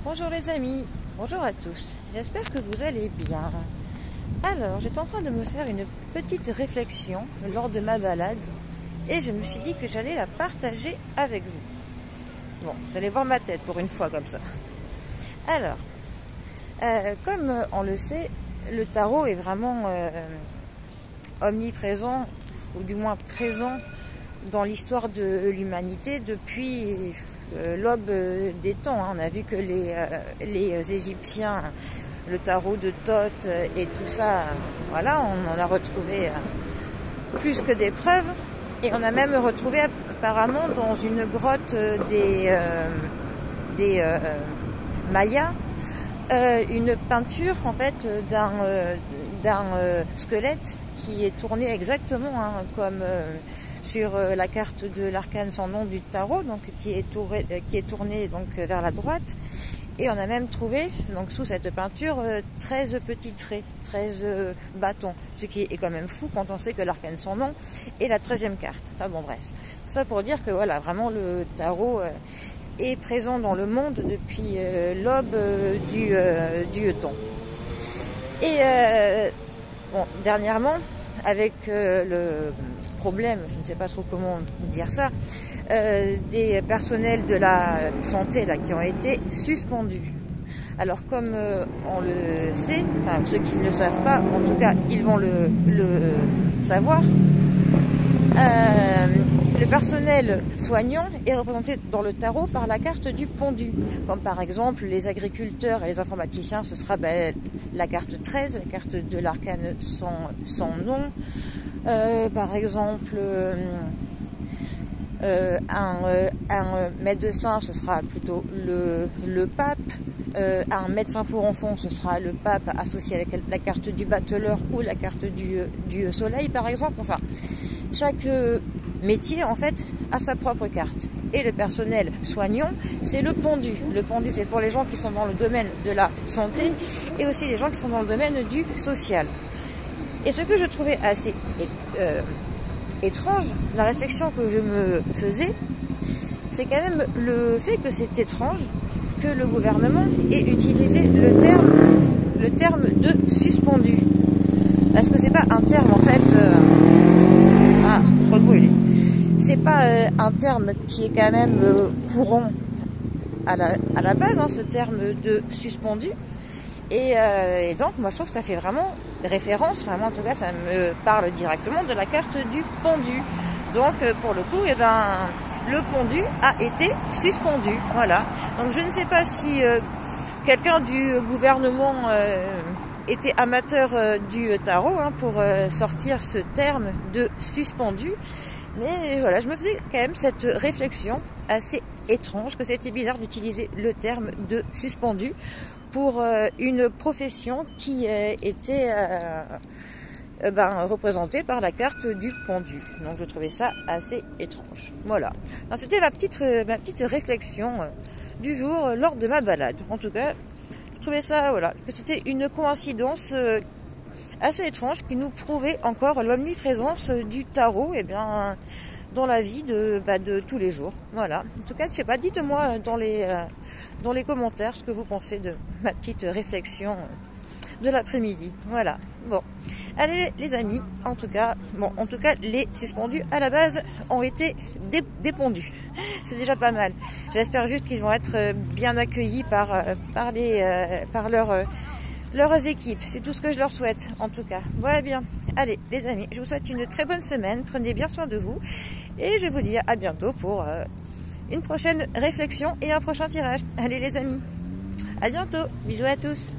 Bonjour les amis, bonjour à tous, j'espère que vous allez bien. Alors, j'étais en train de me faire une petite réflexion lors de ma balade et je me suis dit que j'allais la partager avec vous. Bon, vous allez voir ma tête pour une fois comme ça. Alors, comme on le sait, le tarot est vraiment omniprésent, ou du moins présent dans l'histoire de l'humanité depuis l'aube des temps. On a vu que les Égyptiens, le tarot de Thoth et tout ça, voilà, on en a retrouvé plus que des preuves. Et on a même retrouvé apparemment dans une grotte des Mayas une peinture en fait d'un squelette qui est tourné exactement comme sur la carte de l'arcane sans nom du tarot, donc qui est tourné donc vers la droite. Et on a même trouvé donc sous cette peinture 13 petits traits, 13 bâtons, ce qui est quand même fou quand on sait que l'arcane sans nom est la 13e carte. Enfin bon, bref, tout ça pour dire que voilà, vraiment le tarot est présent dans le monde depuis l'aube du temps. Et bon, dernièrement, avec le problème, je ne sais pas trop comment dire ça, des personnels de la santé là, qui ont été suspendus. Alors comme on le sait, enfin ceux qui ne le savent pas, en tout cas ils vont le savoir, le personnel soignant est représenté dans le tarot par la carte du pendu. Comme par exemple les agriculteurs et les informaticiens, ce sera la carte 13, la carte de l'arcane sans nom. Par exemple, un médecin, ce sera plutôt le pape. Un médecin pour enfants, ce sera le pape associé avec la carte du battleur ou la carte du soleil, par exemple. Enfin, chaque métier, en fait, a sa propre carte. Et le personnel soignant, c'est le pendu. Le pendu, c'est pour les gens qui sont dans le domaine de la santé et aussi les gens qui sont dans le domaine du social. Et ce que je trouvais assez étrange, la réflexion que je me faisais, c'est quand même le fait que c'est étrange que le gouvernement ait utilisé le terme de suspendu. Parce que c'est pas un terme en fait... trop brûlé. C'est pas un terme qui est quand même courant à la base, ce terme de suspendu. Et donc, moi, je trouve que ça fait vraiment référence, vraiment, en tout cas, ça me parle directement de la carte du pendu. Donc, pour le coup, eh ben, le pendu a été suspendu. Voilà. Donc, je ne sais pas si quelqu'un du gouvernement était amateur du tarot pour sortir ce terme de suspendu. Mais voilà, je me faisais quand même cette réflexion assez étrange, que c'était bizarre d'utiliser le terme de suspendu pour une profession qui était représentée par la carte du pendu. Donc je trouvais ça assez étrange. Voilà. C'était ma petite réflexion du jour lors de ma balade. En tout cas, je trouvais ça, voilà, que c'était une coïncidence assez étrange qui nous prouvait encore l'omniprésence du tarot dans la vie de tous les jours. Voilà. En tout cas, je sais pas, dites-moi dans les commentaires ce que vous pensez de ma petite réflexion de l'après-midi. Voilà. Bon. Allez les amis, en tout cas, les suspendus à la base ont été dépondus. C'est déjà pas mal. J'espère juste qu'ils vont être bien accueillis par leurs équipes. C'est tout ce que je leur souhaite, en tout cas. Voilà bien. Allez, les amis, je vous souhaite une très bonne semaine. Prenez bien soin de vous. Et je vous dis à bientôt pour une prochaine réflexion et un prochain tirage. Allez, les amis. À bientôt. Bisous à tous.